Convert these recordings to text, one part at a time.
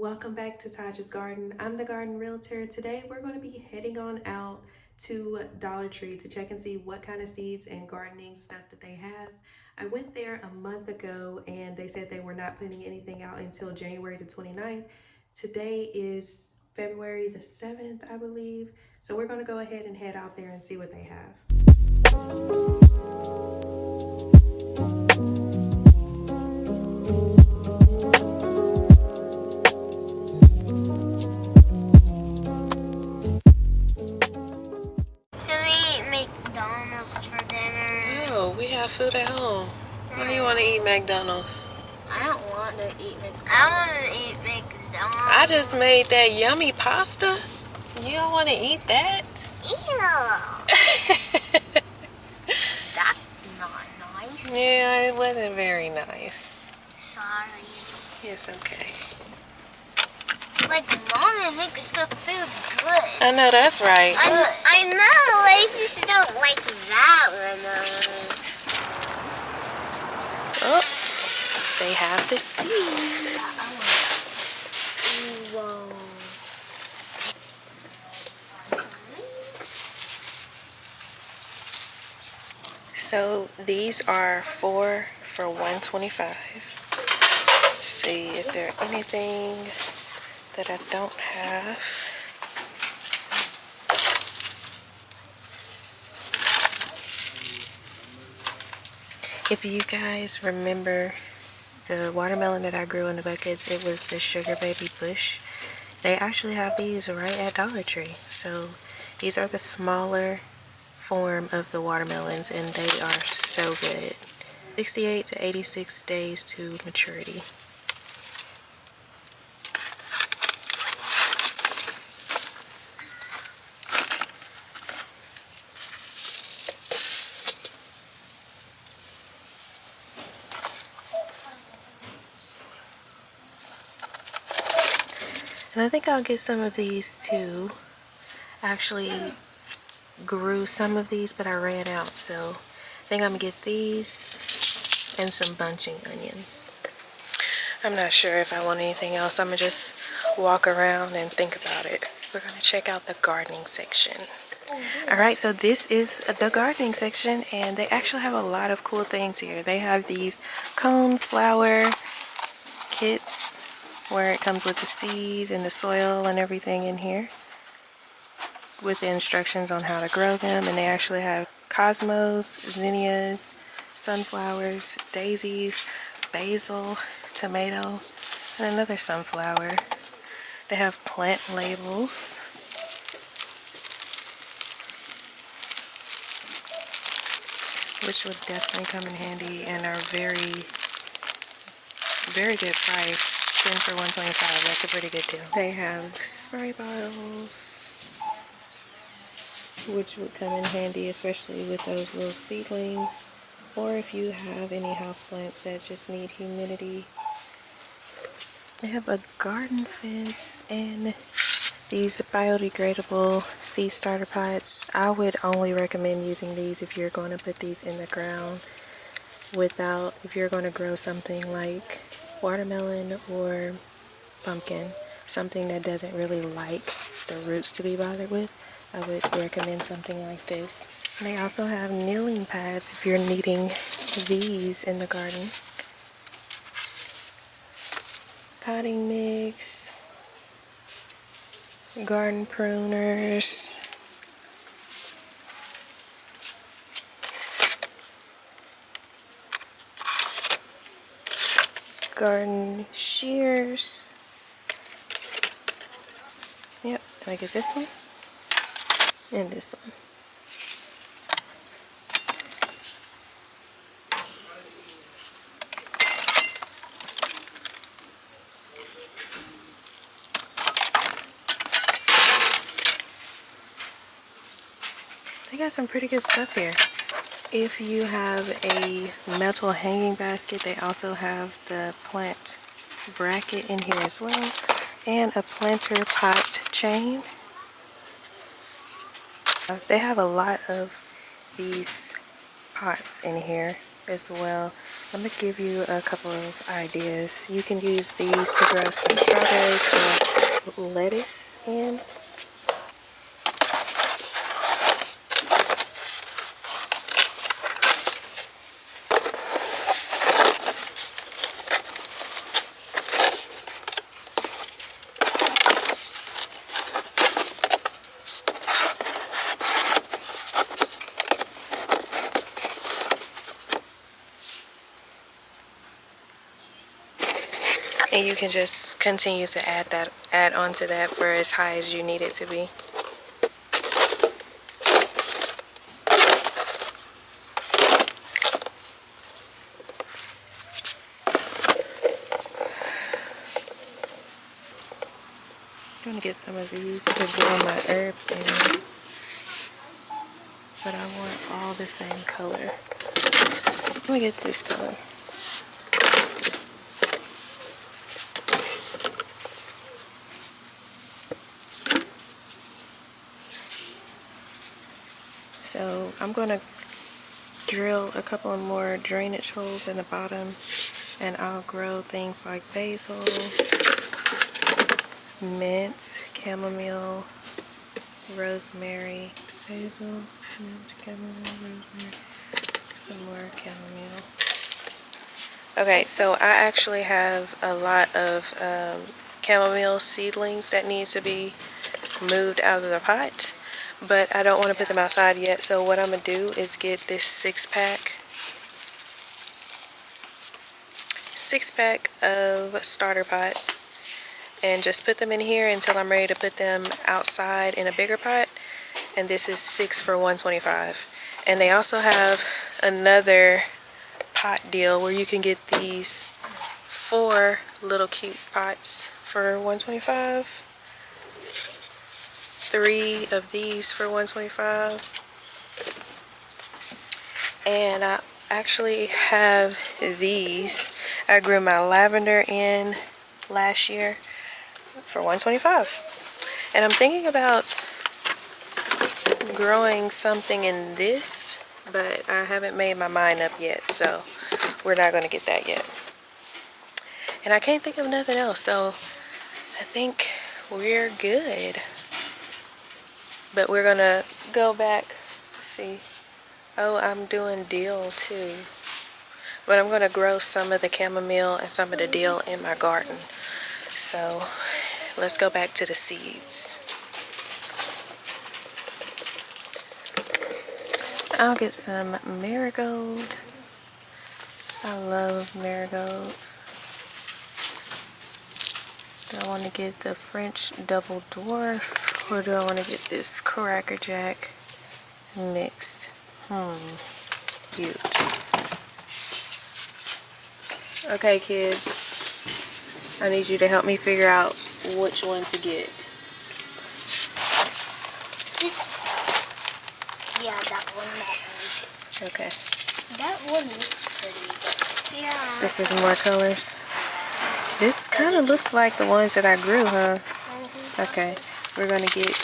Welcome back to Taj's Garden. I'm the garden realtor. Today we're going to be heading on out to Dollar Tree to check and see what kind of seeds and gardening stuff that they have. I went there a month ago and they said they were not putting anything out until January the 29th. Today is February the 7th, I believe. So we're going to go ahead and head out there and see what they have. For dinner. Oh, we have food at home. Why do you want to eat McDonald's? I don't want to eat McDonald's. I want to eat McDonald's. I just made that yummy pasta. You don't want to eat that? Ew. That's not nice. Yeah, it wasn't very nice. Sorry. It's okay. Like, Mom, it makes the food good. I know, that's right. I know, I just don't like that one. Oh, they have the seed. Whoa. So these are 4 for $1.25. See, is there anything that I don't have? If you guys remember the watermelon that I grew in the buckets, it was the Sugar Baby Bush. They actually have these right at Dollar Tree. So these are the smaller form of the watermelons and they are so good. 68 to 86 days to maturity. And I think I'll get some of these too. I actually grew some of these, but I ran out. So I think I'm gonna get these and some bunching onions. I'm not sure if I want anything else. I'm gonna just walk around and think about it. We're gonna check out the gardening section. Alright, so this is the gardening section and they actually have a lot of cool things here. They have these cone flower kits where it comes with the seed and the soil and everything in here with the instructions on how to grow them. And they actually have cosmos, zinnias, sunflowers, daisies, basil, tomato, and another sunflower. They have plant labels. Which would definitely come in handy and are very good price. 10 for $1.25. That's a pretty good deal. They have spray bottles, which would come in handy, especially with those little seedlings, or if you have any houseplants that just need humidity. They have a garden fence and these biodegradable seed starter pots. I would only recommend using these if you're going to put these in the ground if you're going to grow something like watermelon or pumpkin, something that doesn't really like the roots to be bothered with. I would recommend something like this. They also have kneeling pads if you're needing these in the garden. Potting mix, garden pruners, garden shears. Yep, I get this one and this one. They got some pretty good stuff here. If you have a metal hanging basket, they also have the plant bracket in here as well, and a planter pot chain. They have a lot of these pots in here. as well. I'm gonna give you a couple of ideas. You can use these to grow some strawberries or lettuce in. And you can just continue to add on to that for as high as you need it to be. I'm gonna get some of these to grow my herbs in, but I want all the same color. Let me get this color. So I'm gonna drill a couple of more drainage holes in the bottom, and I'll grow things like basil, mint, chamomile, rosemary, basil, mint, chamomile, rosemary, some more chamomile. Okay, so I actually have a lot of chamomile seedlings that needs to be moved out of the pot, but I don't want to put them outside yet. So what I'm gonna do is get this six pack of starter pots and just put them in here until I'm ready to put them outside in a bigger pot. And this is 6 for $125. And they also have another pot deal where you can get these 4 little cute pots for $125. 3 of these for $125. And I actually have these. I grew my lavender in last year for $125. And I'm thinking about growing something in this, but I haven't made my mind up yet, so we're not going to get that yet. And I can't think of nothing else, so I think we're good. But we're going to go back. Let's see. Oh, I'm doing dill too. But I'm going to grow some of the chamomile and some of the dill in my garden. So let's go back to the seeds. I'll get some marigold. I love marigolds. Do I want to get the French double dwarf, or do I want to get this Cracker Jack mixed? Cute. Okay, kids, I need you to help me figure out which one to get. This, yeah, that one. Okay. That one looks pretty. Yeah. This is more colors. This kind of looks like the ones that I grew, huh? Okay, we're gonna get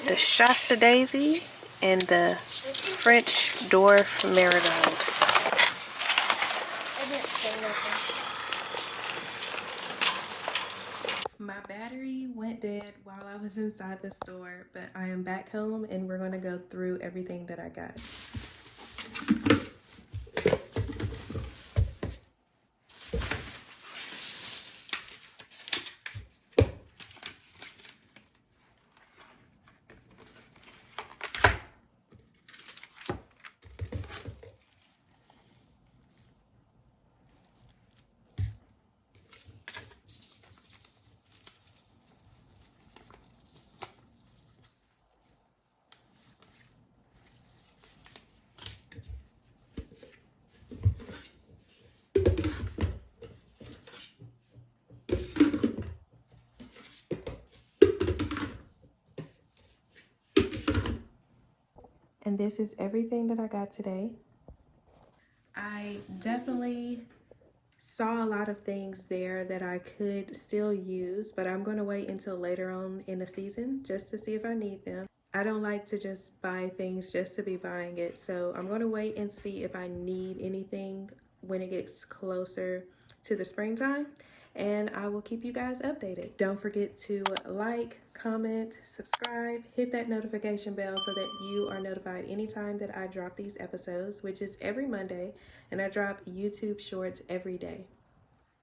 the Shasta Daisy and the French Dwarf Marigold. I didn't say nothing. My battery went dead while I was inside the store, but I am back home and we're gonna go through everything that I got. And this is everything that I got today. I definitely saw a lot of things there that I could still use, but I'm going to wait until later on in the season just to see if I need them. I don't like to just buy things just to be buying it. So I'm going to wait and see if I need anything when it gets closer to the springtime. And I will keep you guys updated. Don't forget to like, comment, subscribe, hit that notification bell so that you are notified anytime that I drop these episodes, which is every Monday. And I drop YouTube shorts every day.